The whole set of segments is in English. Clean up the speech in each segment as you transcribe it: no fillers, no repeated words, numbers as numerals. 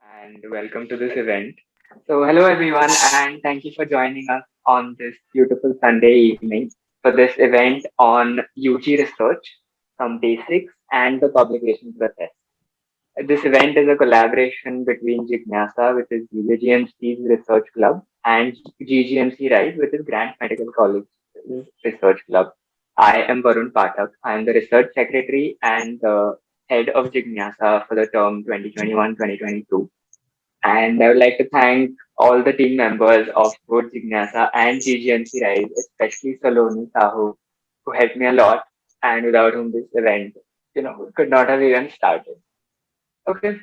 and welcome to this event. So, hello everyone, and thank you for joining us on this beautiful Sunday evening for this event on UG research, some basics, and the publication process. This event is a collaboration between Jignasa, which is UGMC's research club, and GGMC Rise, which is Grant Medical College Research Club. I am Varun Pathak. I am the research secretary and the head of Jignasa for the term 2021-2022. And I would like to thank all the team members of both Jignasa and GGMC Rise, especially Saloni Sahu, who helped me a lot and without whom this event, could not have even started. Okay.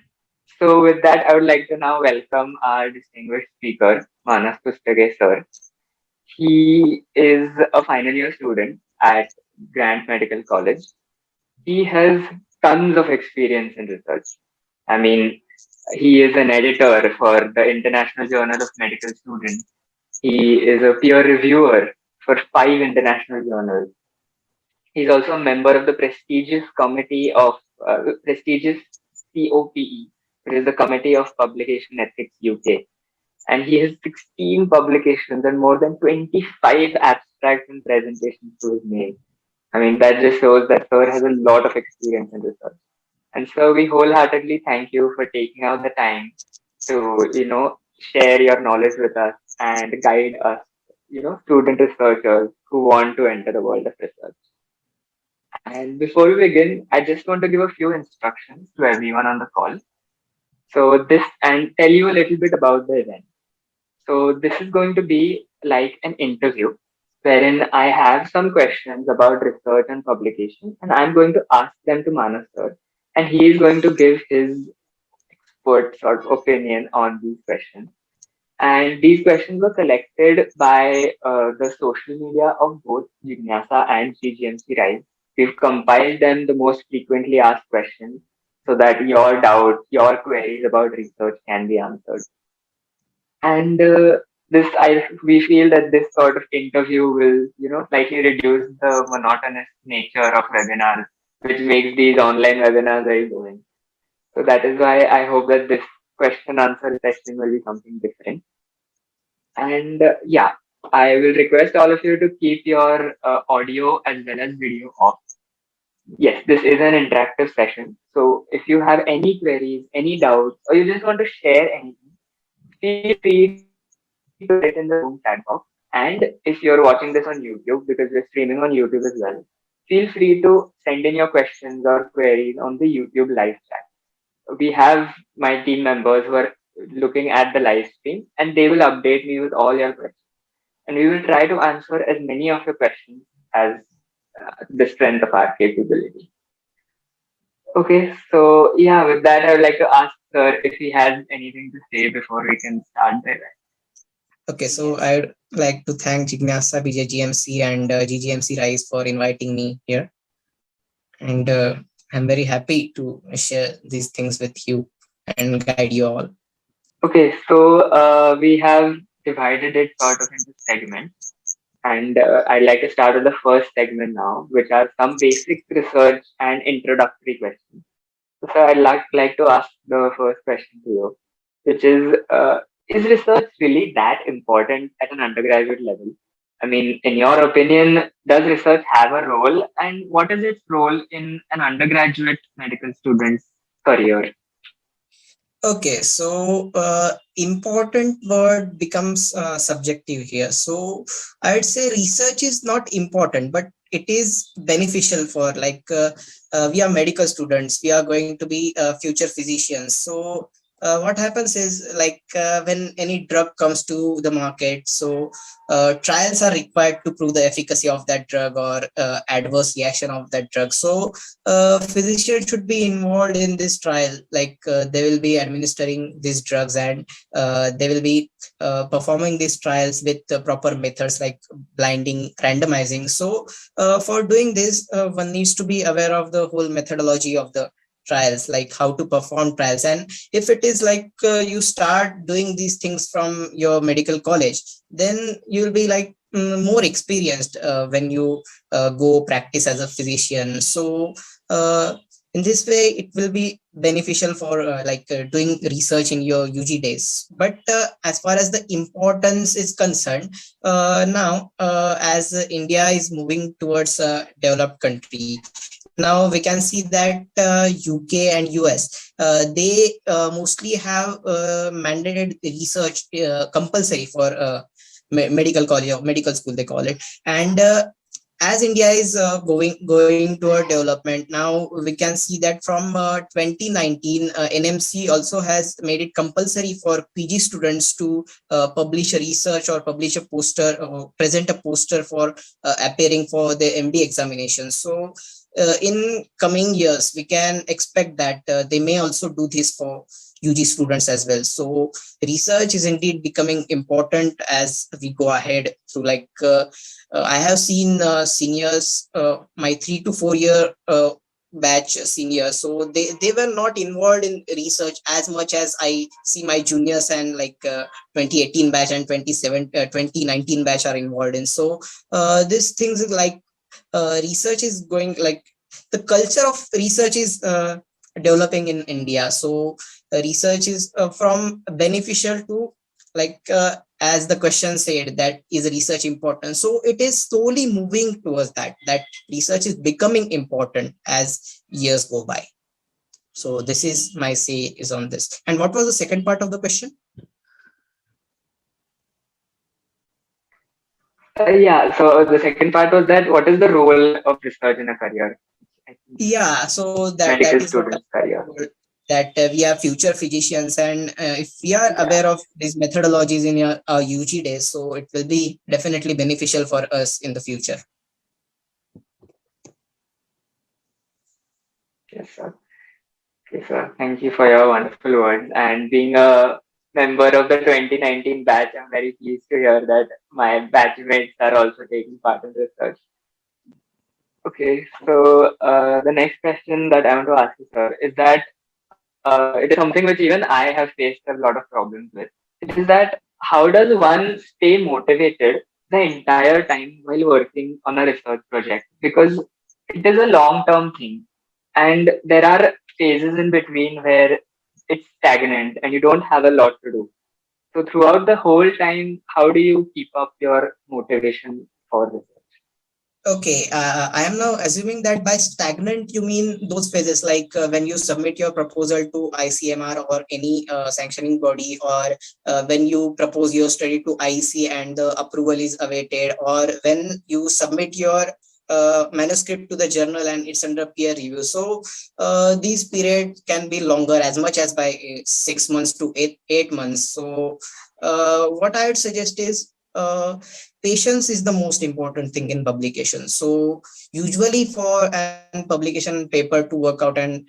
So with that, I would like to now welcome our distinguished speaker, Manas Pustage sir. He is a final year student at Grant Medical College. He has tons of experience in research. I mean, he is an editor for the International Journal of Medical Students. He is a peer reviewer for 5 international journals. He's also a member of the prestigious COPE, which is the Committee of Publication Ethics UK. And he has 16 publications and more than 25 abstracts and presentations to his name. I mean, that just shows that Sir has a lot of experience in research. And so we wholeheartedly thank you for taking out the time to, share your knowledge with us and guide us, student researchers who want to enter the world of research. And before we begin, I just want to give a few instructions to everyone on the call. So this and tell you a little bit about the event. So this is going to be like an interview wherein I have some questions about research and publication, and I'm going to ask them to Manas sir, and he is going to give his expert sort of opinion on these questions. And these questions were collected by the social media of both Jignasa and GGMC Rise. We've compiled them the most frequently asked questions so that your doubts, your queries about research can be answered. And we feel that this sort of interview will, slightly reduce the monotonous nature of webinars, which makes these online webinars very boring. So that is why I hope that this question answer session will be something different. And yeah, I will request all of you to keep your audio as well as video off. Yes, this is an interactive session. So if you have any queries, any doubts, or you just want to share anything, feel free to write it in the Zoom chat box. And if you're watching this on YouTube, because we're streaming on YouTube as well, feel free to send in your questions or queries on the YouTube live chat. We have my team members who are looking at the live stream and they will update me with all your questions. And we will try to answer as many of your questions as the strength of our capability. Okay, so yeah, with that, I would like to ask sir if he has anything to say before we can start the event. Okay, so I'd like to thank Jignasa, BJGMC, and GGMC Rise for inviting me here. And I'm very happy to share these things with you and guide you all. Okay, so we have divided it sort of into segments. And I'd like to start with the first segment now, which are some basic research and introductory questions. So I'd like to ask the first question to you, which is research really that important at an undergraduate level? I mean, in your opinion, does research have a role, and what is its role in an undergraduate medical student's career? Okay, so important word becomes subjective here. So I'd say research is not important, but it is beneficial for we are medical students. We are going to be future physicians. So what happens is when any drug comes to the market, so trials are required to prove the efficacy of that drug or adverse reaction of that drug. So physicians should be involved in this trial, they will be administering these drugs, and they will be performing these trials with the proper methods like blinding, randomizing. So for doing this, one needs to be aware of the whole methodology of the trials, like how to perform trials. And if it is you start doing these things from your medical college, then you'll be more experienced when you go practice as a physician. So In this way, it will be beneficial for doing research in your UG days. But as far as the importance is concerned, now as India is moving towards a developed country, now we can see that UK and US, they mostly have mandated research compulsory for medical college or medical school they call it. And as India is going toward development, now we can see that from 2019, NMC also has made it compulsory for PG students to publish a research or publish a poster or present a poster for appearing for the MD examination. So in coming years, we can expect that they may also do this for UG students as well. So research is indeed becoming important as we go ahead through I have seen seniors, my 3 to 4 year batch seniors, so they were not involved in research as much as I see my juniors and 2018 batch and 2019 batch are involved in. So these things is research is going the culture of research is developing in India. So research is from beneficial to as the question said, that is research important. So it is slowly moving towards that research is becoming important as years go by. So this is my say is on this. And what was the second part of the question? Yeah, so the second part was that what is the role of research in a career? I think Yeah, so that medical is what I student's career. told, that we are future physicians, and if we are Yeah. aware of these methodologies in our UG days, so it will be definitely beneficial for us in the future. Yes, sir. Okay, sir. Thank you for your wonderful words. And being a member of the 2019 batch, I'm very pleased to hear that my batchmates are also taking part in research. Okay, so the next question that I want to ask you, sir, is that it is something which even I have faced a lot of problems with. It is that how does one stay motivated the entire time while working on a research project? Because it is a long term thing, and there are phases in between where it's stagnant and you don't have a lot to do. So throughout the whole time, how do you keep up your motivation for research? Okay, I am now assuming that by stagnant you mean those phases like when you submit your proposal to ICMR or any sanctioning body, or when you propose your study to IEC and the approval is awaited, or when you submit your manuscript to the journal and it's under peer review. So these periods can be longer, as much as by 6 months to eight months. So what I would suggest is patience is the most important thing in publication. So usually for an publication paper to work out and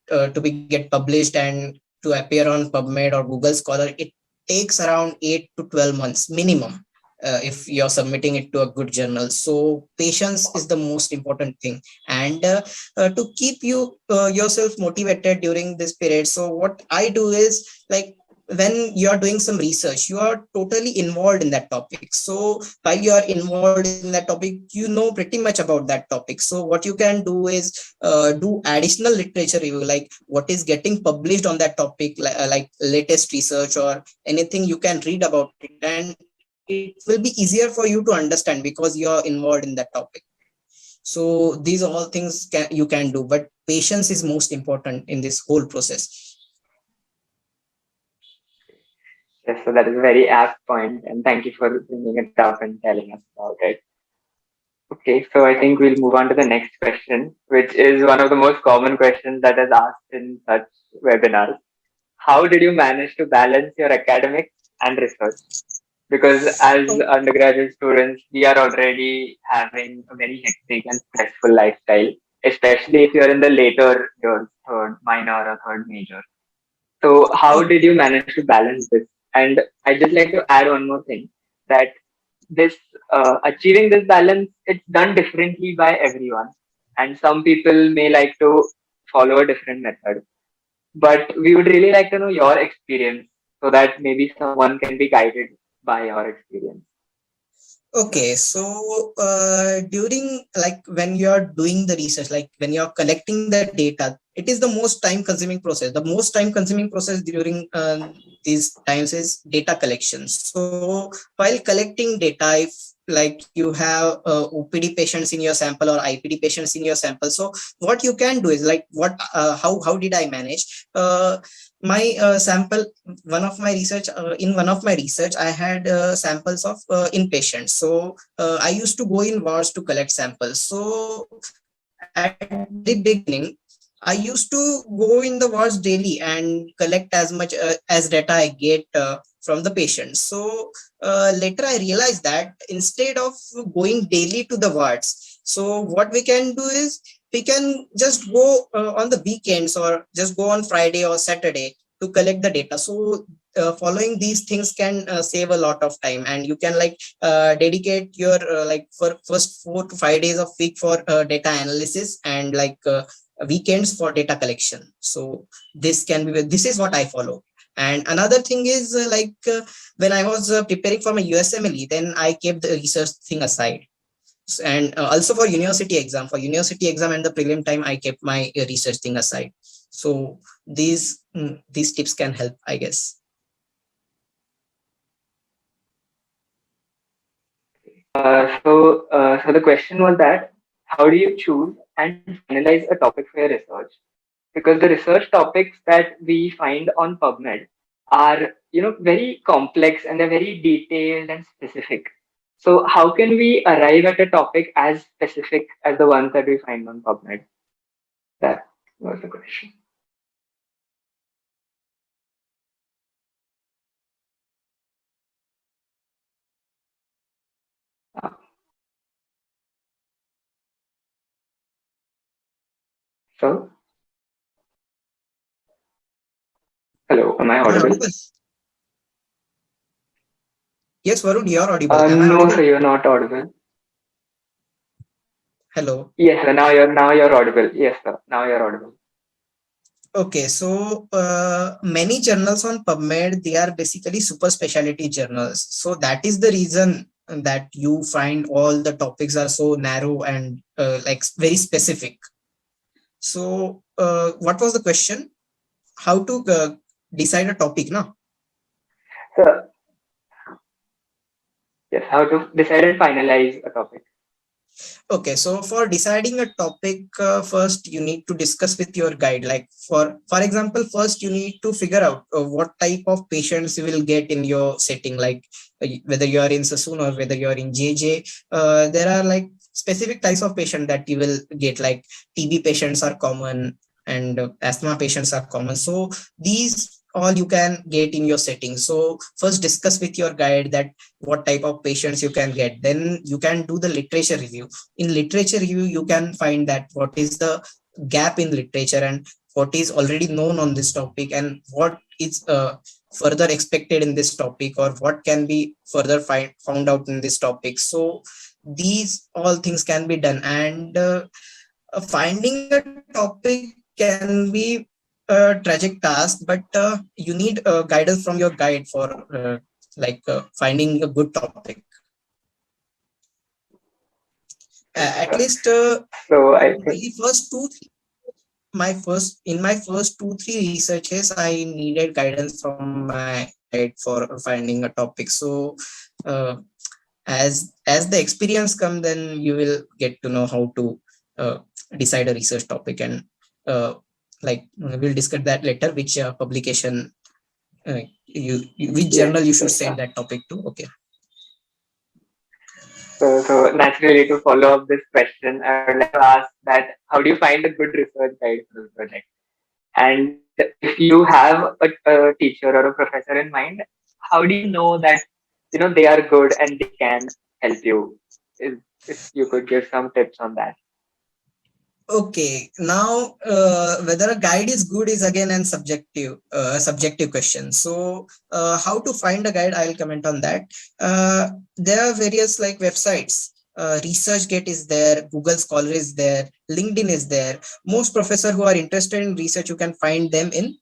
to be get published and to appear on PubMed or Google Scholar, it takes around 8 to 12 months minimum if you're submitting it to a good journal. So patience is the most important thing. And to keep you yourself motivated during this period, so what I do is when you are doing some research, you are totally involved in that topic. So while you are involved in that topic, you know pretty much about that topic. So what you can do is do additional literature review, like what is getting published on that topic, like latest research or anything you can read about it, and it will be easier for you to understand because you are involved in that topic. So these all things you can do, but patience is most important in this whole process. Yes, so that is a very apt point, and thank you for bringing it up and telling us about it. Okay, so I think we'll move on to the next question, which is one of the most common questions that is asked in such webinars. How did you manage to balance your academics and research? Because as undergraduate students, we are already having a very hectic and stressful lifestyle, especially if you're in the later years, third minor or third major. So how did you manage to balance this? And I just like to add one more thing, that this achieving this balance, it's done differently by everyone, and some people may like to follow a different method. But we would really like to know your experience so that maybe someone can be guided by your experience. Okay, so during like when you are doing the research, like when you are collecting the data, it is the most time-consuming process. The most time-consuming process during these times is data collection. So while collecting data, if like you have OPD patients in your sample or IPD patients in your sample, so what you can do is like what how did I manage? My sample one of my research in one of my research I had samples of inpatients, so I used to go in wards to collect samples. So at the very beginning I used to go in the wards daily and collect as much as data I get from the patients. So later I realized that instead of going daily to the wards, so what we can do is we can just go on the weekends or just go on Friday or Saturday to collect the data. So following these things can save a lot of time, and you can like dedicate your like for first 4 to 5 days of week for data analysis, and like weekends for data collection. So this is what I follow. And another thing is when I was preparing for my USMLE, then I kept the research thing aside. And also for university exam and the prelim time, I kept my research thing aside. So these tips can help, I guess. So the question was that how do you choose and finalize a topic for your research? Because the research topics that we find on PubMed are, very complex and they're very detailed and specific. So how can we arrive at a topic as specific as the ones that we find on PubMed? That was the question. Uh, so, hello, am I Am I audible? audible? Yes, Varun, you're audible. Am I No, audible? sir, you're not audible. Hello. Yes, sir. Now you're audible. Yes, sir. Now you're audible. Okay, so many journals on PubMed, they are basically super specialty journals. So that is the reason that you find all the topics are so narrow and like very specific. So what was the question? How to decide a topic, no? So, yes, how to decide and finalize a topic. Okay, so for deciding a topic, first you need to discuss with your guide. Like for example, first you need to figure out what type of patients you will get in your setting. Like whether you are in Sassoon or whether you are in JJ, there are like specific types of patient that you will get. Like TB patients are common, and asthma patients are common. So these all you can get in your setting. So first discuss with your guide that what type of patients you can get. Then you can do the literature review. In literature review you can find that what is the gap in literature and what is already known on this topic, and what is further expected in this topic, or what can be further found out in this topic. So these all things can be done. And finding a topic can be a tragic task, but you need guidance from your guide for finding a good topic. Yes, At sir. least So I my think first two my first 2 3 researches I needed guidance from my guide for finding a topic. So uh, as the experience come, then you will get to know how to uh, decide a research topic. And uh, we'll discuss that later, which publication which yes, journal you should yes, send sir. that topic to. Okay. So naturally, to follow up this question, I would like to ask that how do you find a good research guide for the project? And if you have a teacher or a professor in mind, how do you know that they are good and they can help you? If you could give some tips on that. Okay, now whether a guide is good is again an subjective question. So how to find a guide? I'll comment on that. There are various like websites. ResearchGate is there, Google Scholar is there, LinkedIn is there. Most professors who are interested in research, you can find them in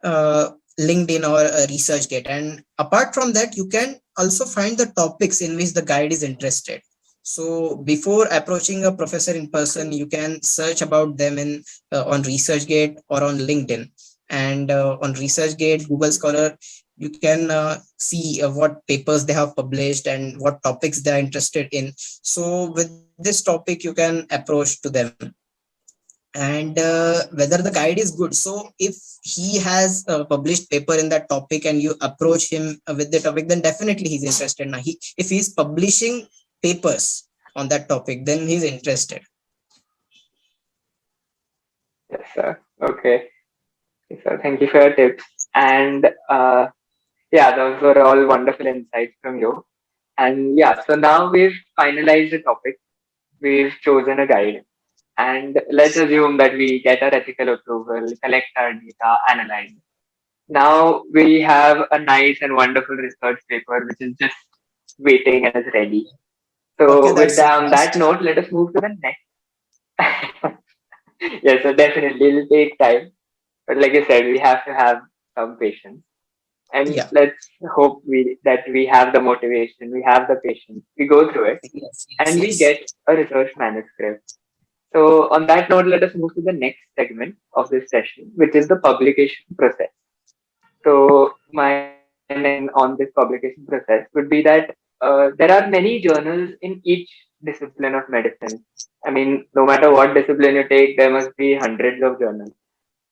LinkedIn or ResearchGate. And apart from that, you can also find the topics in which the guide is interested. So before approaching a professor in person, you can search about them in on ResearchGate or on LinkedIn. And on ResearchGate, Google Scholar, you can see what papers they have published and what topics they are interested in. So with this topic, you can approach to them, and whether the guide is good. So if he has a published paper in that topic and you approach him with the topic, then definitely he's interested. Now, if he's publishing papers on that topic, then he's interested. Yes, sir. Okay. Yes, sir. Thank you for your tips. And yeah, those were all wonderful insights from you. And yeah, so now we've finalized the topic. We've chosen a guide. And let's assume that we get our ethical approval, collect our data, analyze it. Now we have a nice and wonderful research paper which is just waiting and is ready. Okay, So with that's so that, on that fast. note, let us move to the next. Yes, so definitely it'll take time. But like I said, we have to have some patience. And Yeah. let's hope that we have the motivation, we have the patience, we go through it, Yes, yes, and we yes. get a research manuscript. So on that note, let us move to the next segment of this session, which is the publication process. So my understanding on this publication process would be that there are many journals in each discipline of medicine. I mean, no matter what discipline you take, there must be hundreds of journals.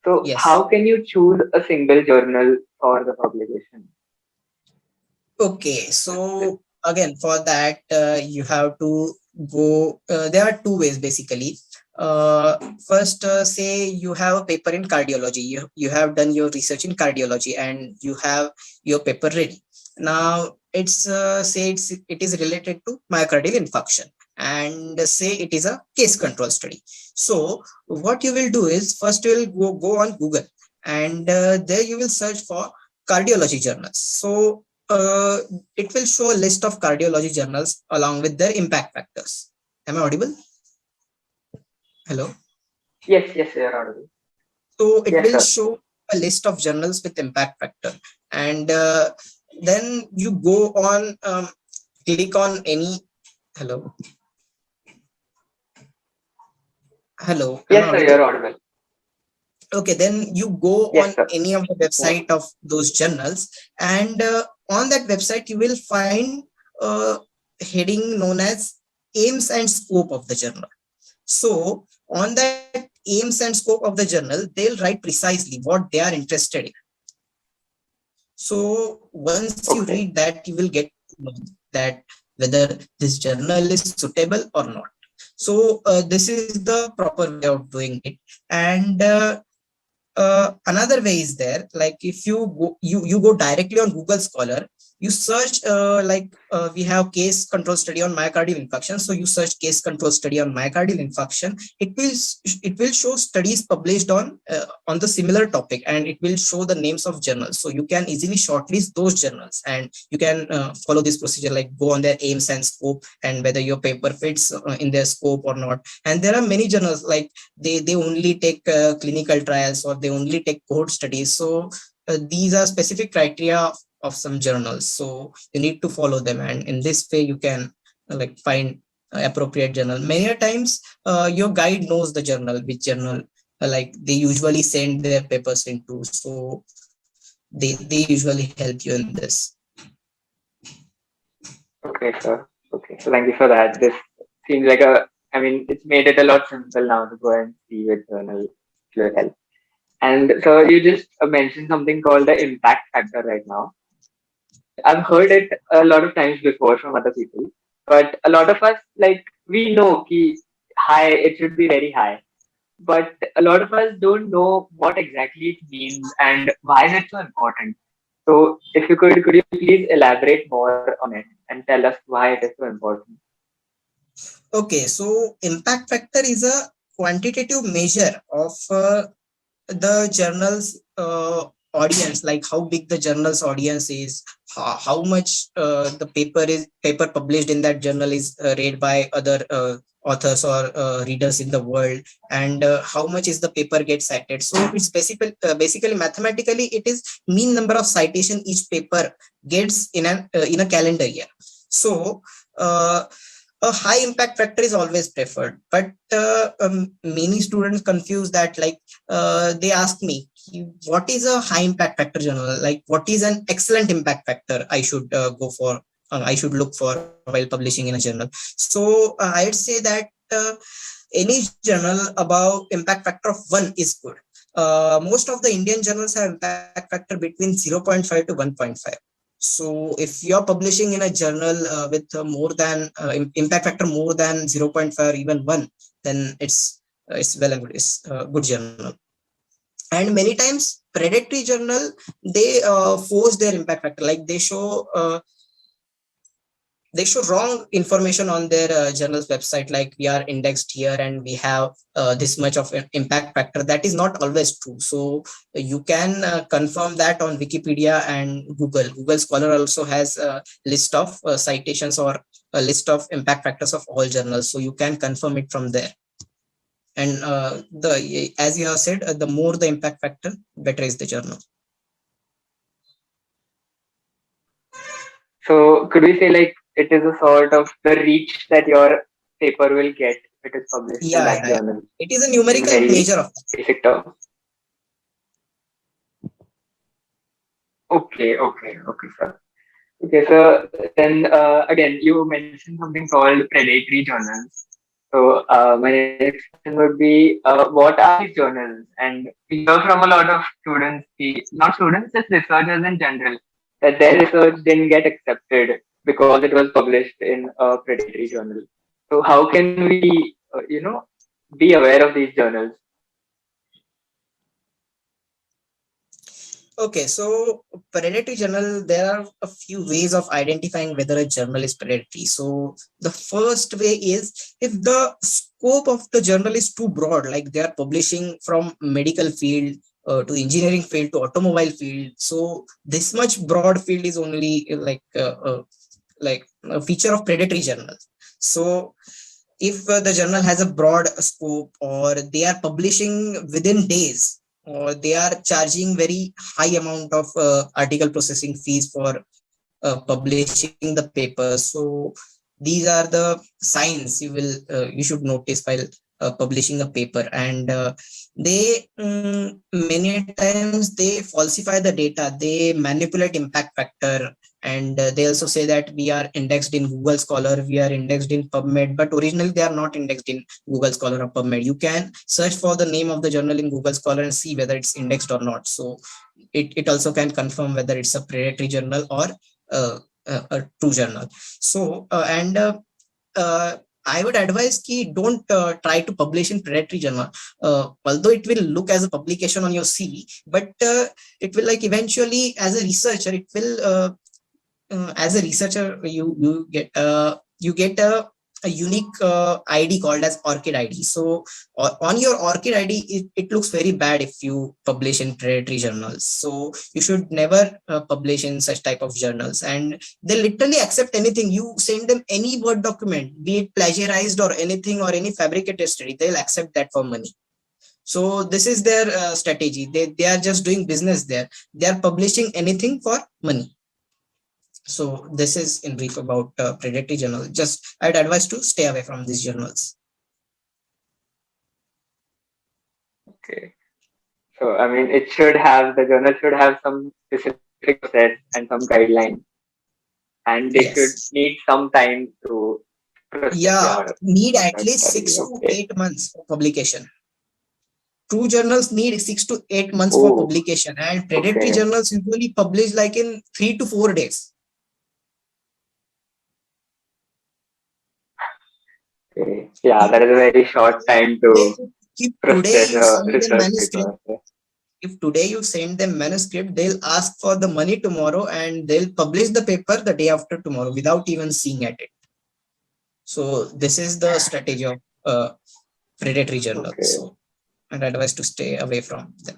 So Yes. how can you choose a single journal for the publication? Okay, so again, for that, you have to go. There are two ways basically. First, say you have a paper in cardiology. You have done your research in cardiology, and you have your paper ready. Now, it is related to myocardial infarction, and say it is a case control study. So, what you will do is first you will go on Google, and there you will search for cardiology journals. So it will show a list of cardiology journals along with their impact factors. Am I audible? Hello. Yes, yes, you're audible. So it Yes, will sir. show a list of journals with impact factor, and then you go on, click on any. Hello. Hello. Am I Yes, sir, audible? you're audible. Okay, then you go Yes, on sir. any of the Yeah. website of those journals, and on that website you will find a heading known as aims and scope of the journal. So on that aims and scope of the journal, they'll write precisely what they are interested in. So once you read Okay. that, you will get to know that whether this journal is suitable or not. So this is the proper way of doing it. And another way is there, like if you go directly on Google Scholar, you search we have case control study on myocardial infarction. So you search case control study on myocardial infarction. It will show studies published on the similar topic, and it will show the names of journals. So you can easily shortlist those journals, and you can follow this procedure, like go on their aims and scope, and whether your paper fits in their scope or not. And there are many journals, like they only take clinical trials, or they only take cohort studies. So these are specific criteria of some journals, so you need to follow them, and in this way you can like find appropriate journal. Many a times your guide knows the journal, which journal like they usually send their papers into, so they usually help you in this. Okay, sir. Okay. So thank you for that. This seems like I mean, it's made it a lot simple now to go and see which journal will help. And so you just mentioned something called the impact factor right now. And I've heard it a lot of times before from other people. But a lot of us, like, we know ki high, it should be very high. But a lot of us don't know what exactly it means and why is it so important. So if you could you please elaborate more on it and tell us why it is so important? Okay, so impact factor is a quantitative measure of the journals audience, like how big the journal's audience is, how much the paper published in that journal is read by other authors or readers in the world, and how much is the paper gets cited. So it's basically mathematically it is mean number of citation each paper gets in a calendar year. So a high impact factor is always preferred, but many students confuse that. Like they ask me, what is a high impact factor journal? Like what is an excellent impact factor I should go for, I should look for while publishing in a journal? So I'd say that any journal above impact factor of 1 is good. Most of the Indian journals have impact factor between 0.5 to 1.5. So if you're publishing in a journal with more than impact factor more than 0.5 or even 1, then it's well and good. It's a good journal. And many times predatory journal, they force their impact factor, like they show wrong information on their journal's website, like we are indexed here and we have this much of an impact factor. That is not always true. So you can confirm that on Wikipedia and Google Scholar also has a list of citations or a list of impact factors of all journals, so you can confirm it from there. And the as you have said, the more the impact factor, better is the journal. So could we say like it is a sort of the reach that your paper will get if it is published in that Yeah. journal It is a in numerical very measure of that. basic terms? Okay, sir. Okay, so then again, you mentioned something called predatory journals. So my next question would be, what are these journals? And we hear from a lot of students, not students, just researchers in general, that their research didn't get accepted because it was published in a predatory journal. So how can we, be aware of these journals? Okay, so predatory journal, there are a few ways of identifying whether a journal is predatory. So the first way is if the scope of the journal is too broad, like they are publishing from medical field to engineering field to automobile field. So this much broad field is only like a feature of predatory journals. So if the journal has a broad scope, or they are publishing within days, or they are charging very high amount of article processing fees for publishing the paper, so these are the signs you should notice while publishing a paper. And many times they falsify the data, they manipulate impact factor. And they also say that we are indexed in Google Scholar, we are indexed in PubMed, but originally they are not indexed in Google Scholar or PubMed. You can search for the name of the journal in Google Scholar and see whether it's indexed or not. So it also can confirm whether it's a predatory journal or a true journal. So uh, I would advise ki don't try to publish in predatory journal. Although it will look as a publication on your CV, but it will, like, eventually as a researcher, it will as a researcher you get a unique ID called as ORCID ID. So on your ORCID ID, it looks very bad if you publish in predatory journals. So you should never publish in such type of journals. And they literally accept anything. You send them any Word document, be it plagiarized or anything, or any fabricated study, they'll accept that for money. So this is their strategy. They are just doing business there. They are publishing anything for money. So this is in brief about predatory journal. Just I'd advise to stay away from these journals. Okay. So, I mean, the journal should have some specific process and some guidelines, and they should Yes. need some time to process Yeah, your need at research least study. 6 to 8 months for publication. True journals need 6 to 8 months for Oh, publication, and predatory okay. journals usually publish like in 3 to 4 days. Okay. Yeah, that is a very short time to If today process you a send them research manuscript, paper. Okay. if today you send them manuscript, they'll ask for the money tomorrow, and they'll publish the paper the day after tomorrow without even seeing at it. So this is the strategy of predatory journals. Okay. So I'd advise to stay away from them.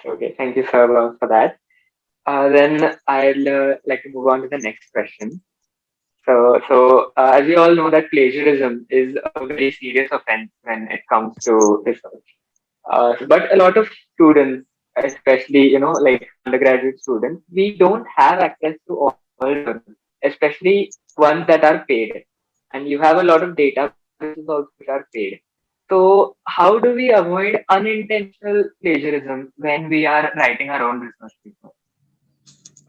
Okay, thank you, sir, for that. Then I'll like to move on to the next question. So, as we all know that plagiarism is a very serious offense when it comes to research. But a lot of students, especially, like undergraduate students, we don't have access to all journals, especially ones that are paid. And you have a lot of databases also which are paid. So how do we avoid unintentional plagiarism when we are writing our own research paper?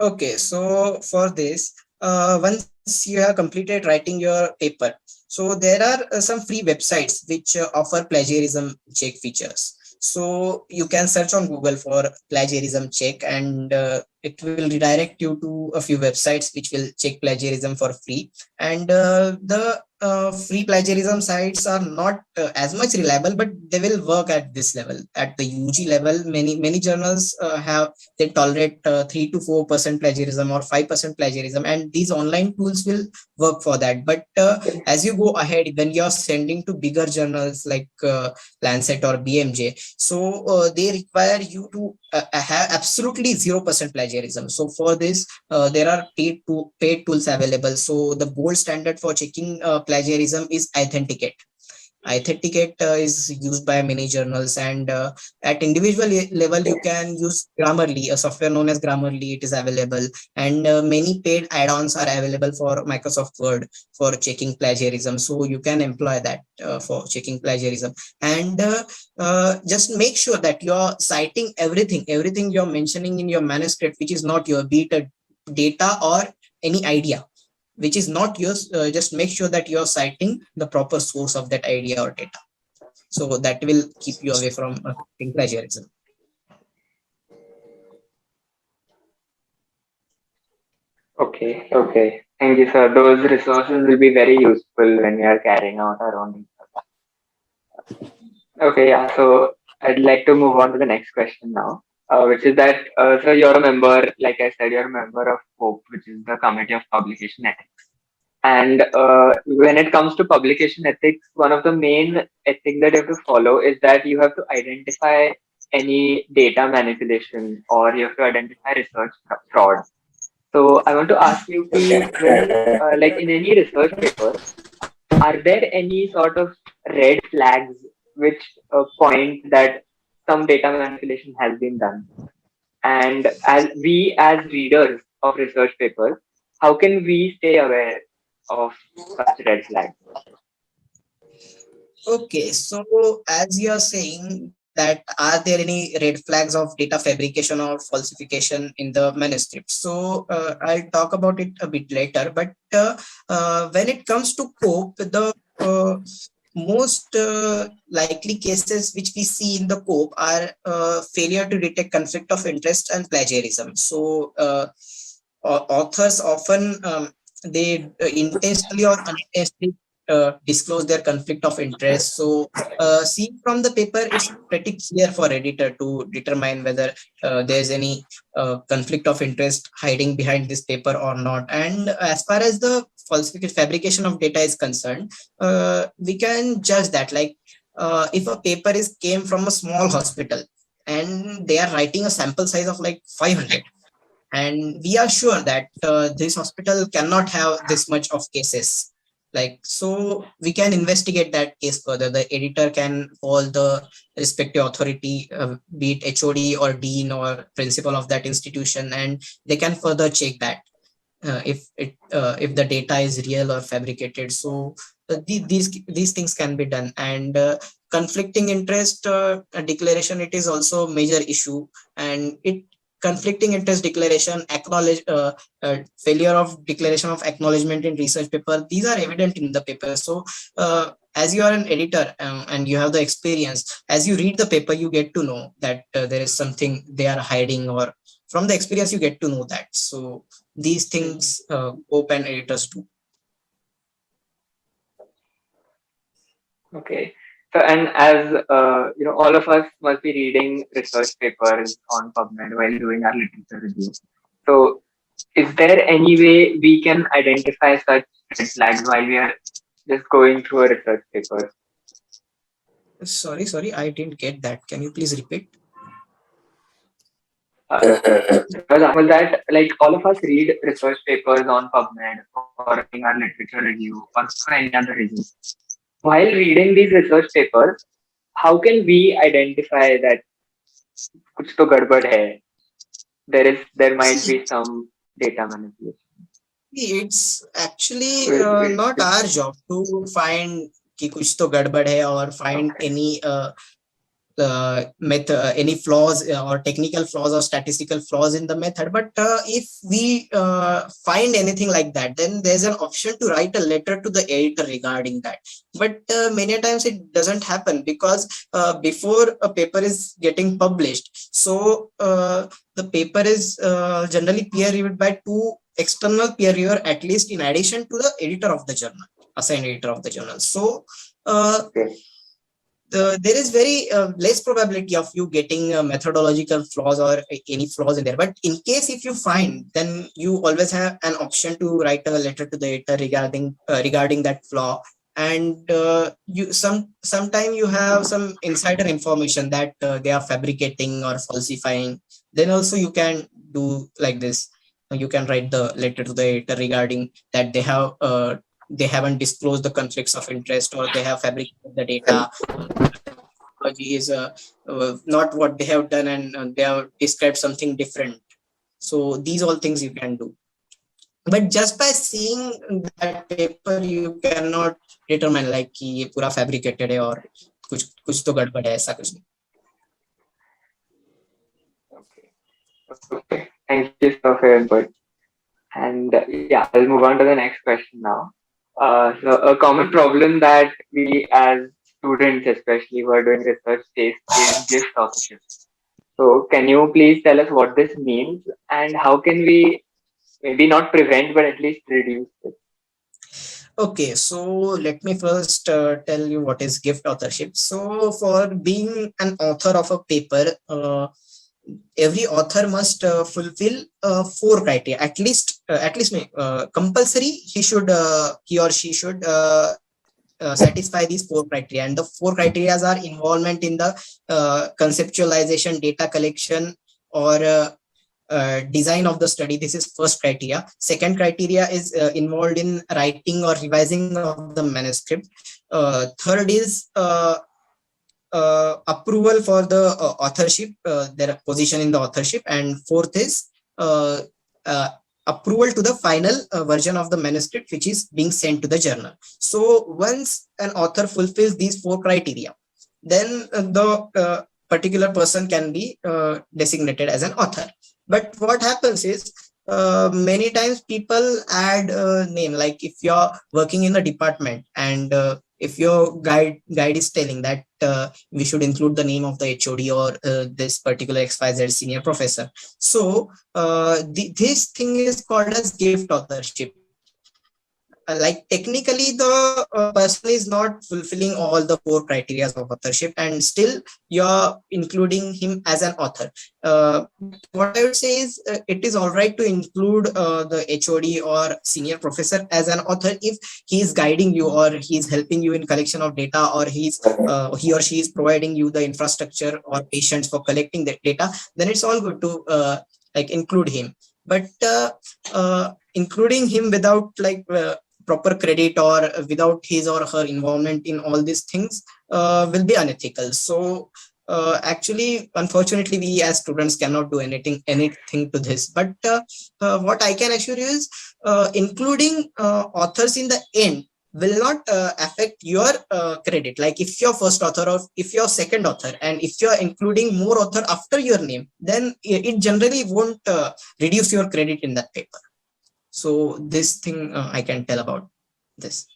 Okay, so for this, once you have completed writing your paper, so there are some free websites which offer plagiarism check features. So you can search on Google for plagiarism check, and it will redirect you to a few websites which will check plagiarism for free. And the free plagiarism sites are not as much reliable, but they will work at this level. At the UG level, many journals have they tolerate 3 to 4% plagiarism or 5% plagiarism, and these online tools will work for that. But as you go ahead, when you're sending to bigger journals like Lancet or BMJ, so they require you to have absolutely 0% plagiarism. So for this, there are paid tools available. So the gold standard for checking plagiarism is Authenticate. Authenticate is used by many journals, and at individual level you can use Grammarly, a software known as Grammarly. It is available, and many paid add-ons are available for Microsoft Word for checking plagiarism, so you can employ that for checking plagiarism. And just make sure that you're citing everything you're mentioning in your manuscript which is not your, be it a data or any idea which is not yours. Just make sure that you're citing the proper source of that idea or data, so that will keep you away from plagiarism. Okay, okay. Thank you, sir. Those resources will be very useful when we are carrying out our own research. Okay, yeah. So I'd like to move on to the next question now, which is that, so you're a member, like I said, you're a member of COPE, which is the Committee of Publication Ethics. And when it comes to publication ethics, one of the main ethics that you have to follow is that you have to identify any data manipulation or you have to identify research fraud. So I want to ask you, ki, like in any research paper, are there any sort of red flags which point that some data manipulation has been done? And as readers of research papers, how can we stay aware of such red flags? Okay, so as you are saying that, are there any red flags of data fabrication or falsification in the manuscript? So I'll talk about it a bit later. But when it comes to COPE, the most likely cases which we see in the COPE are failure to detect conflict of interest and plagiarism. So authors often they intentionally or unintentionally disclose their conflict of interest. So seeing from the paper, it's pretty clear for editor to determine whether there's any conflict of interest hiding behind this paper or not. And as far as the falsification fabrication of data is concerned, we can judge that, like if a paper is came from a small hospital and they are writing a sample size of like 500, and we are sure that this hospital cannot have this much of cases, like, so we can investigate that case further. The editor can call the respective authority, be it HOD or dean or principal of that institution, and they can further check that if the data is real or fabricated. So these things can be done. And conflicting interest declaration, it is also a major issue. And it conflicting interest declaration, failure of declaration of acknowledgement in research paper, these are evident in the paper. So as you are an editor and you have the experience, as you read the paper you get to know that there is something they are hiding, or from the experience you get to know that. So these things open editors do. Okay. So, and as all of us must be reading research papers on PubMed while doing our literature review. So, is there any way we can identify such red flags while we are just going through a research paper? Sorry, I didn't get that. Can you please repeat? For that, like all of us read research papers on PubMed or in our literature review or for any other reason. While reading these research papers, how can we identify that कुछ तो गड़बड़ है? There might See, be some data manipulation. it's actually Wait, not our job to find कि कुछ तो गड़बड़ है or find okay. any method, any flaws or technical flaws or statistical flaws in the method. But if we find anything like that, then there's an option to write a letter to the editor regarding that. But many times it doesn't happen because before a paper is getting published, so the paper is generally peer reviewed by two external peer reviewer, at least in addition to the editor of the journal, assigned editor of the journal. So Okay. there is very less probability of you getting methodological flaws or any flaws in there. But in case if you find, then you always have an option to write a letter to the editor regarding that flaw. And you sometime you have some insider information that they are fabricating or falsifying. Then also you can do like this. You can write the letter to the editor regarding that they haven't disclosed the conflicts of interest or they have fabricated the data technology is not what they have done and they have described something different. So these all things you can do. But just by seeing that paper, you cannot determine like कि ये पूरा fabricated है और कुछ तो गड़बड़ है ऐसा कुछ नहीं. Okay. Okay. Thank you so for your input. And yeah, I'll move on to the next question now. So a common problem that we as students, especially who are doing research, face is gift authorship. So can you please tell us what this means and how can we maybe not prevent but at least reduce it? Okay, so let me first tell you what is gift authorship. So for being an author of a paper, every author must fulfill four criteria. At least compulsory. He or she should satisfy these four criteria, and the four criteria are involvement in the conceptualization, data collection, or design of the study. This is first criteria. Second criteria is involved in writing or revising of the manuscript. Third is approval for the authorship, their position in the authorship, and fourth is uh, approval to the final version of the manuscript which is being sent to the journal. So once an author fulfills these four criteria, then the particular person can be designated as an author. But what happens is many times people add a name, like if you're working in a department and if your guide is telling that we should include the name of the HOD or this particular XYZ senior professor. So this thing is called as gift authorship. Like technically the person is not fulfilling all the four criteria of authorship and still you're including him as an author. What I would say is it is all right to include the HOD or senior professor as an author if he is guiding you or he is helping you in collection of data, or he or she is providing you the infrastructure or patients for collecting that data. Then it's all good to like include him. But including him without like proper credit or without his or her involvement in all these things will be unethical. So actually, unfortunately, we as students cannot do anything to this. But what I can assure you is including authors in the end will not affect your credit. Like if you're first author or if you're second author, and if you're including more author after your name, then it generally won't reduce your credit in that paper. So this thing I can tell about this.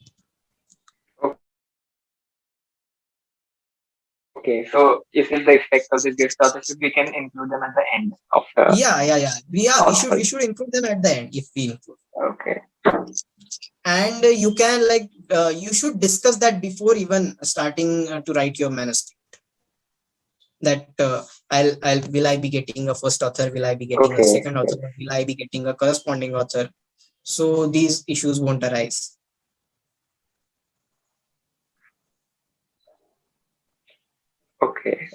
Okay, so if it's the effect of the gift authorship, we can include them at the end of the. Yeah. We should include them at the end if we include. Okay. And you can like you should discuss that before even starting to write your manuscript. That will I be getting a first author? Will I be getting a second author? Will I be getting a corresponding author? So these issues won't arise. Okay,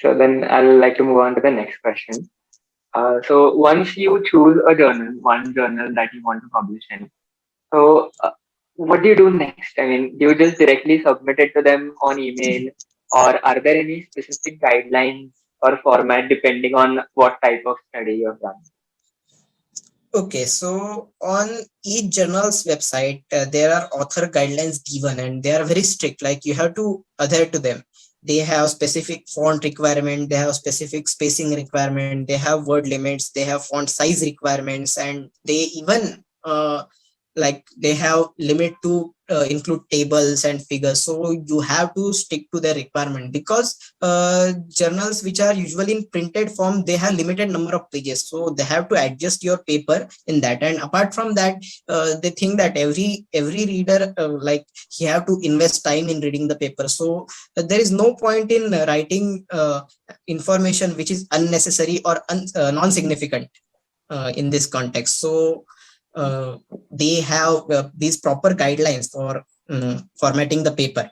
So then I'll like to move on to the next question. So once you choose a journal, one journal that you want to publish in, so what do you do next? I mean, do you just directly submit it to them on email, or are there any specific guidelines or format depending on what type of study you have done? Okay, so on each journal's website, there are author guidelines given, and they are very strict. Like you have to adhere to them. They have specific font requirement, they have specific spacing requirement, they have word limits, they have font size requirements, and they even like they have limit to include tables and figures. So you have to stick to their requirement, because journals which are usually in printed form, they have limited number of pages, so they have to adjust your paper in that. And apart from that, they think that every reader like he have to invest time in reading the paper. So there is no point in writing information which is unnecessary or non-significant in this context. So they have these proper guidelines for formatting the paper,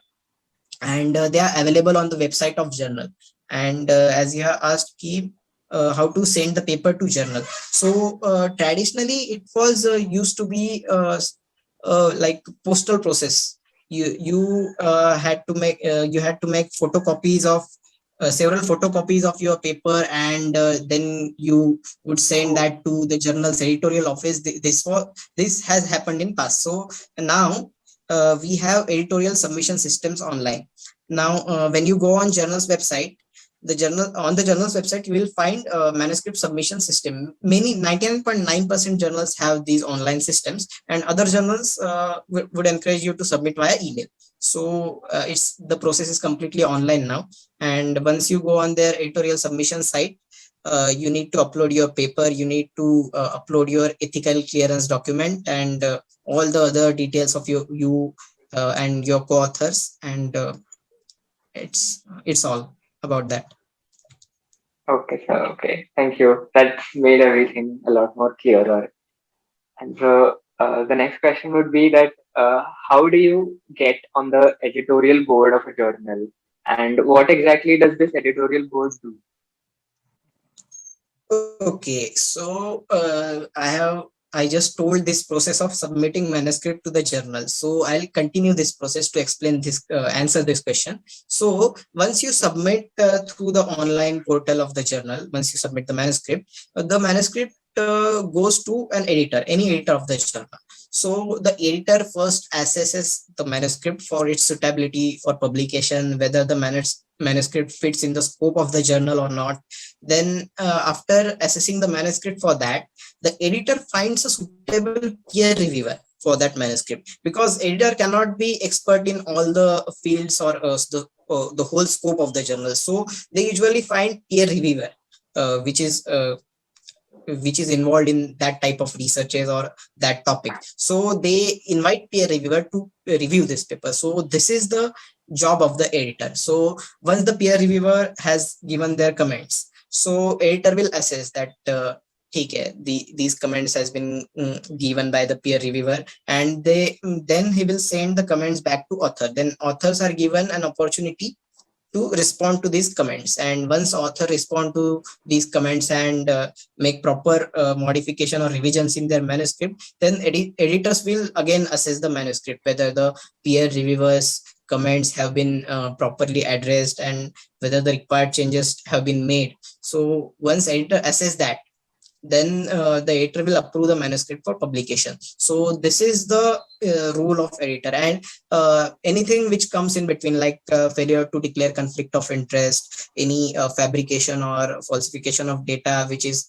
and they are available on the website of journal. And as you have asked, Ki, how to send the paper to journal. So traditionally it was used to be like postal process. You had to make photocopies of several photocopies of your paper, and then you would send that to the journal's editorial office. This has happened in past. So now we have editorial submission systems online. Now when you go on journal's website, the journal's website, you will find a manuscript submission system. Many 99.9% journals have these online systems, and other journals would encourage you to submit via email. So it's the process is completely online now. And once you go on their editorial submission site, you need to upload your paper, you need to upload your ethical clearance document, and all the other details of you and your co-authors, and it's all about that. Okay, sir. Okay, thank you. That's made everything a lot more clearer. And so the next question would be that how do you get on the editorial board of a journal, and what exactly does this editorial board do? Okay, so I just told this process of submitting manuscript to the journal. So I'll continue this process to explain this, answer this question. So once you submit through the online portal of the journal, once you submit the manuscript goes to an editor, any editor of the journal. So the editor first assesses the manuscript for its suitability for publication, whether the manuscript fits in the scope of the journal or not. Then after assessing the manuscript for that, the editor finds a suitable peer reviewer for that manuscript, because editor cannot be expert in all the fields or the whole scope of the journal. So they usually find peer reviewer which is involved in that type of researches or that topic. So they invite peer reviewer to review this paper. So this is the job of the editor. So once the peer reviewer has given their comments, so editor will assess that okay, these comments has been given by the peer reviewer, and then he will send the comments back to author. Then authors are given an opportunity to respond to these comments, and once author respond to these comments and make proper modification or revisions in their manuscript, then editors will again assess the manuscript, whether the peer reviewers comments have been properly addressed, and whether the required changes have been made. So once editor assess that, then the editor will approve the manuscript for publication. So this is the rule of editor. And anything which comes in between, like failure to declare conflict of interest, any fabrication or falsification of data which is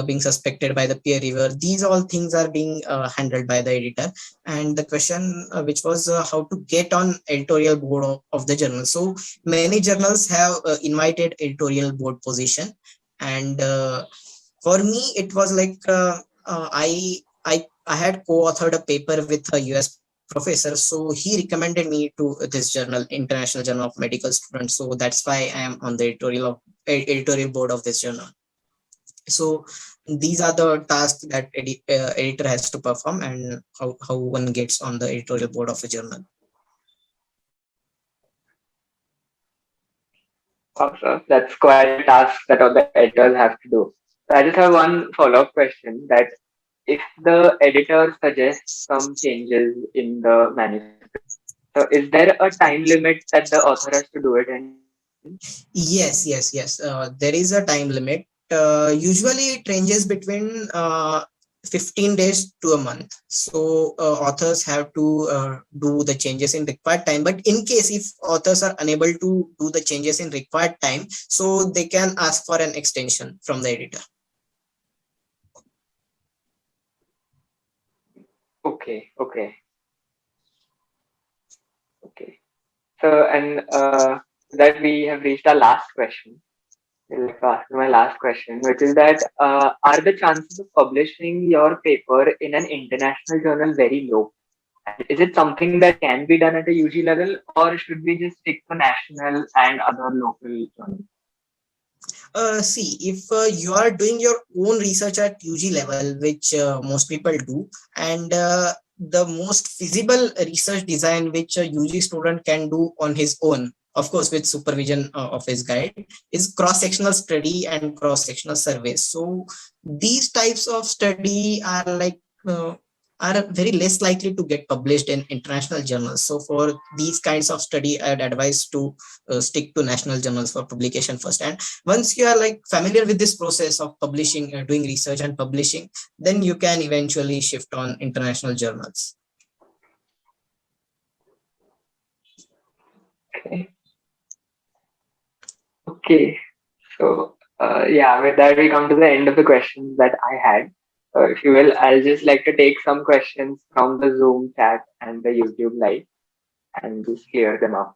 being suspected by the peer reviewer, these all things are being handled by the editor. And the question which was how to get on editorial board of the journal. So many journals have invited editorial board position, and for me it was like I had co-authored a paper with a US professor, so he recommended me to this journal, International Journal of Medical Students. So that's why I am on the editorial board of this journal. So these are the tasks that editor has to perform, and how one gets on the editorial board of a journal. Awesome. That's quite a task that all the editors have to do. So I just have one follow-up question that if the editor suggests some changes in the manuscript, so is there a time limit that the author has to do it in? Yes. There is a time limit. Usually it ranges between 15 days to a month. So authors have to do the changes in required time. But in case if authors are unable to do the changes in required time, so they can ask for an extension from the editor. Okay, okay, okay. So, and that we have reached our last question. I'd like to ask my last question, which is that are the chances of publishing your paper in an international journal very low? And is it something that can be done at a UG level, or should we just stick to national and other local journals? See, if you are doing your own research at UG level, which most people do, and the most feasible research design which a UG student can do on his own, of course, with supervision of his guide, is cross-sectional study and cross-sectional surveys. So these types of study are like are very less likely to get published in international journals. So for these kinds of study, I'd advise to stick to national journals for publication first. And once you are like familiar with this process of publishing, doing research and publishing, then you can eventually shift on international journals. Okay. Okay. So, yeah, with that, we come to the end of the questions that I had. If you will, I'll just like to take some questions from the Zoom chat and the YouTube live and just clear them up.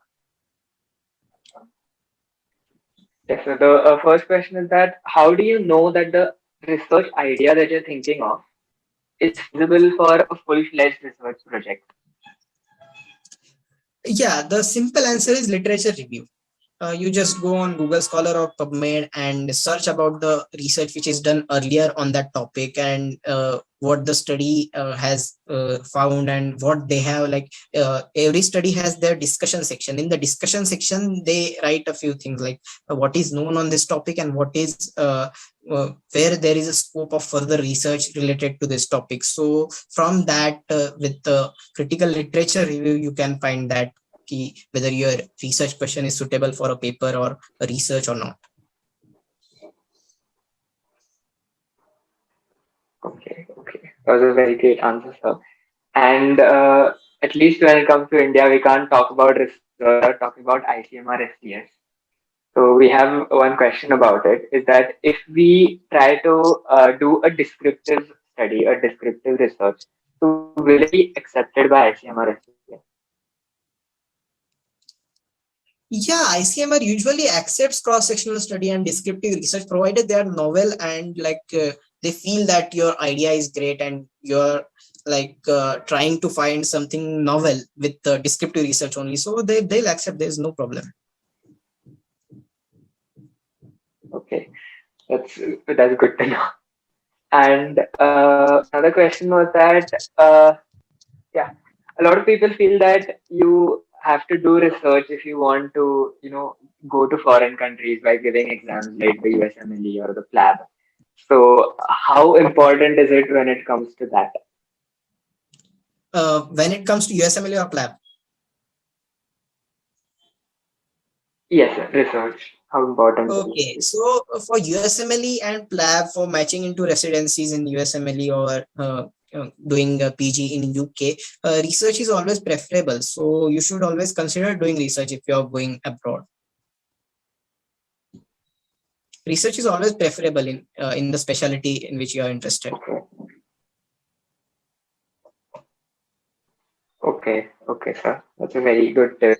Yes, so the first question is that how do you know that the research idea that you're thinking of is feasible for a full-fledged research project? Yeah, the simple answer is literature review. You just go on Google Scholar or PubMed and search about the research which is done earlier on that topic, and what the study has found, and what they have like. Every study has their discussion section. In the discussion section, they write a few things like what is known on this topic, and what is where there is a scope of further research related to this topic. So from that, with the critical literature review, you can find that whether your research question is suitable for a paper or a research or not. Okay, okay. That was a very great answer, sir. And at least when it comes to India, we can't talk about research or talk about ICMR STS. So we have one question about it, is that if we try to do a descriptive study, a descriptive research, so will it be accepted by ICMR STS? Yeah, ICMR usually accepts cross-sectional study and descriptive research, provided they are novel and like they feel that your idea is great and you're like trying to find something novel with the descriptive research only. So they'll accept, there's no problem. Okay, that's good to know. And another question was that, yeah, a lot of people feel that you have to do research if you want to, go to foreign countries by giving exams like the USMLE or the PLAB. So, how important is it when it comes to that? When it comes to USMLE or PLAB? Yes, sir, research. How important is it? Okay, so for USMLE and PLAB, for matching into residencies in USMLE or doing a PG in UK, research is always preferable. So you should always consider doing research if you're going abroad. Research is always preferable in the specialty in which you are interested. Okay, sir. That's a very good tip.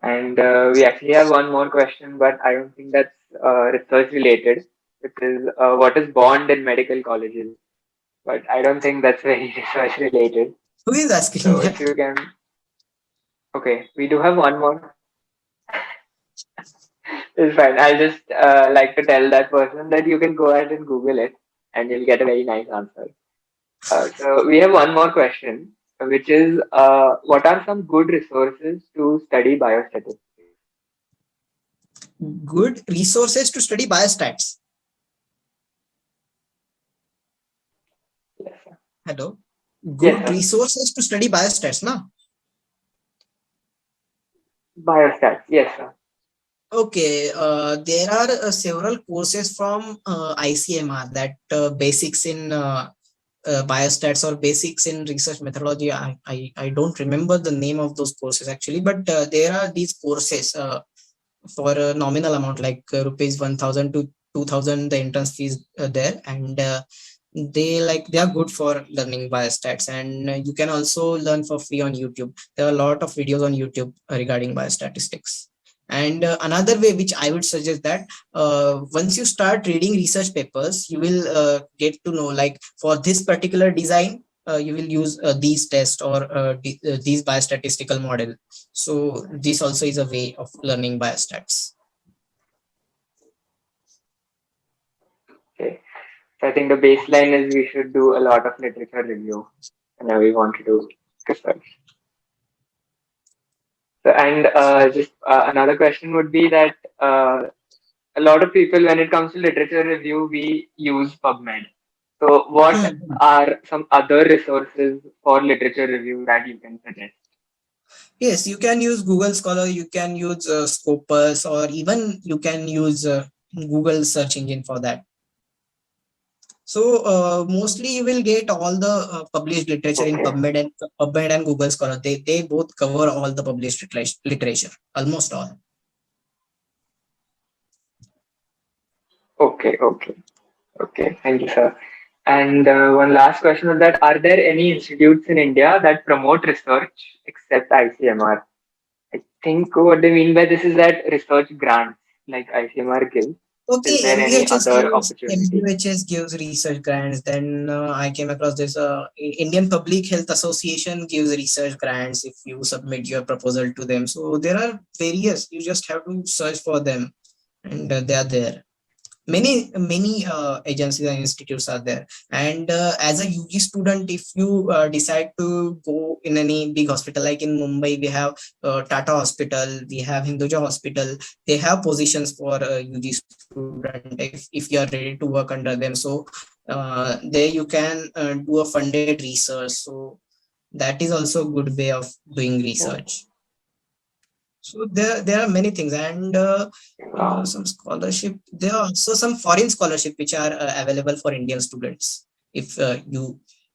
And we actually have one more question, but I don't think that's research related. It is what is bond in medical colleges? But I don't think that's very research related. Who is asking So if that? you can, okay, we do have one more. It's fine. I'll just like to tell that person that you can go ahead and Google it, and you'll get a very nice answer. So we have one more question, which is, what are some good resources to study biostatistics? Good resources to study biostats. Yes, sir. Hello. Yes, Good sir. resources to study biostats, na? Biostats. Yes, sir. Okay, there are several courses from ICMR that basics in biostats or basics in research methodology. I don't remember the name of those courses actually, but there are these courses for a nominal amount like rupees 1000 to 2000 the entrance fees there, and they are good for learning biostats, and you can also learn for free on YouTube. There are a lot of videos on YouTube regarding biostatistics. And another way which I would suggest that once you start reading research papers, you will get to know like for this particular design you will use these tests or these biostatistical model. So this also is a way of learning biostats. Okay. So I think the baseline is we should do a lot of literature review whenever we want to do research. So, and just another question would be that a lot of people, when it comes to literature review, we use PubMed. So, what Hmm. are some other resources for literature review that you can suggest? Yes, you can use Google Scholar, you can use Scopus, or even you can use Google search engine for that. So mostly you will get all the published literature in Okay. PubMed and Google Scholar. They both cover all the published literature, almost all. Okay. Okay. Okay. Thank you, sir. And one last question is that are there any institutes in India that promote research except ICMR? I think what they mean by this is that research grants like ICMR gives. Is Okay, there any other opportunity? MUHS gives research grants. Then I came across this Indian Public Health Association gives research grants if you submit your proposal to them. So there are various. You just have to search for them, and they are there. Many agencies and institutes are there, and as a UG student, if you decide to go in any big hospital like in Mumbai, we have Tata Hospital, we have Hinduja Hospital. They have positions for UG student if you are ready to work under them. So there you can do a funded research. So that is also a good way of doing research. So there are many things, and Wow. some scholarship. There are also some foreign scholarship which are available for Indian students. If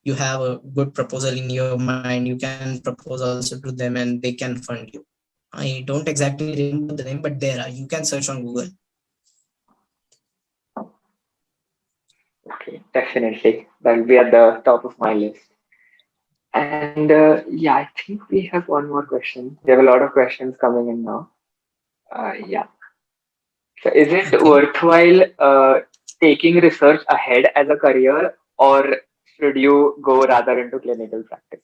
you have a good proposal in your mind, you can propose also to them, and they can fund you. I don't exactly remember the name, but there are. You can search on Google. Okay, definitely. That'll be at the top of my list. And yeah, I think we have one more question. We have a lot of questions coming in now. Yeah. So is it Okay. worthwhile taking research ahead as a career, or should you go rather into clinical practice?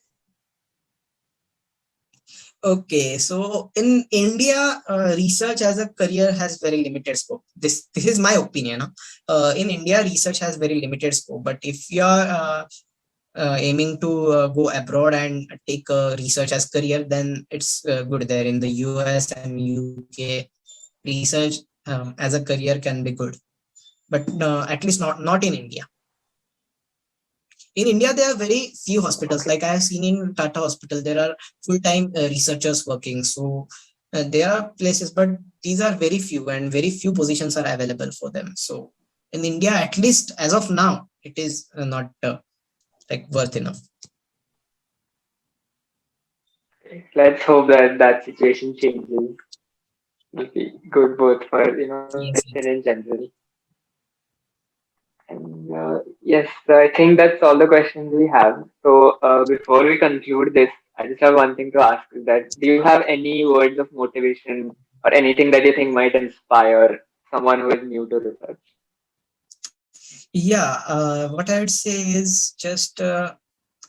Okay, so in India, research as a career has very limited scope. This is my opinion. Huh? In India, research has very limited scope. But if you are aiming to go abroad and take research as career, then it's good there in the US and UK. Research as a career can be good, but at least not in India. In India, there are very few hospitals. Like I have seen in Tata Hospital, there are full-time researchers working. So there are places, but these are very few, and very few positions are available for them. So in India, at least as of now, it is not like worth enough. Let's hope that that situation changes. Will be good both for Yes, medicine yes. in general. And yes, I think that's all the questions we have. So before we conclude this, I just have one thing to ask: is that do you have any words of motivation or anything that you think might inspire someone who is new to research? Yeah, what I would say is just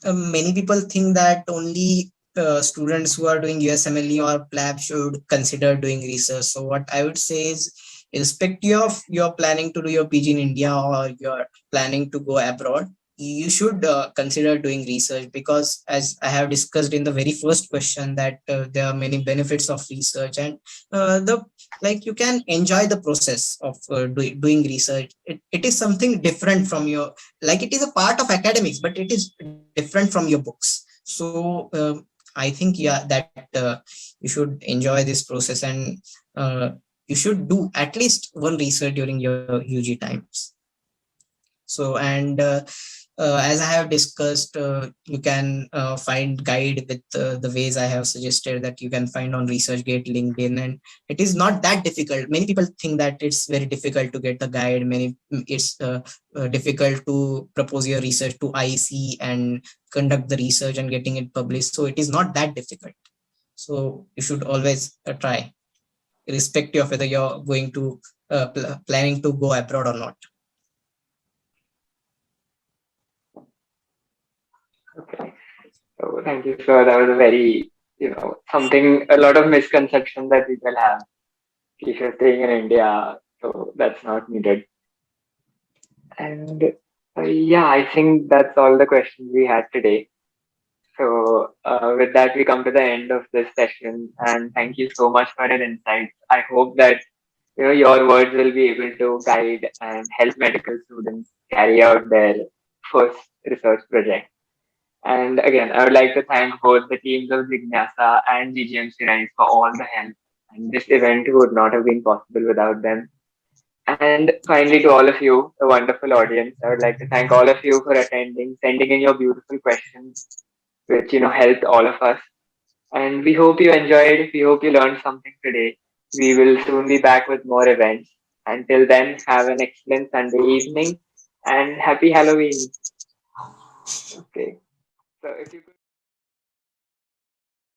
many people think that only students who are doing USMLE or PLAB should consider doing research. So what I would say is, irrespective of you're planning to do your PG in India or you're planning to go abroad, you should consider doing research, because as I have discussed in the very first question that there are many benefits of research, and the like you can enjoy the process of doing research. It is something different from your, like it is a part of academics, but it is different from your books. So I think, yeah, that you should enjoy this process, and uh, you should do at least one research during your UG times. So, and as I have discussed, you can find guide with the ways I have suggested, that you can find on ResearchGate, LinkedIn, and it is not that difficult. Many people think that it's very difficult to get the guide. It's difficult to propose your research to IC and conduct the research and getting it published. So it is not that difficult. So you should always try, irrespective of whether you're going to planning to go abroad or not. Okay. So thank you, sir. That was a very, something, a lot of misconception that people have. If you're staying in India, so that's not needed. And yeah, I think that's all the questions we had today. So with that, we come to the end of this session. And thank you so much for your insights. I hope that your words will be able to guide and help medical students carry out their first research project. And again, I would like to thank both the teams of Jignasa and GGMC Rise for all the help. And this event would not have been possible without them. And finally, to all of you, the wonderful audience, I would like to thank all of you for attending, sending in your beautiful questions, which helped all of us. And we hope you enjoyed. We hope you learned something today. We will soon be back with more events. Until then, have an excellent Sunday evening and happy Halloween. Okay. So if you could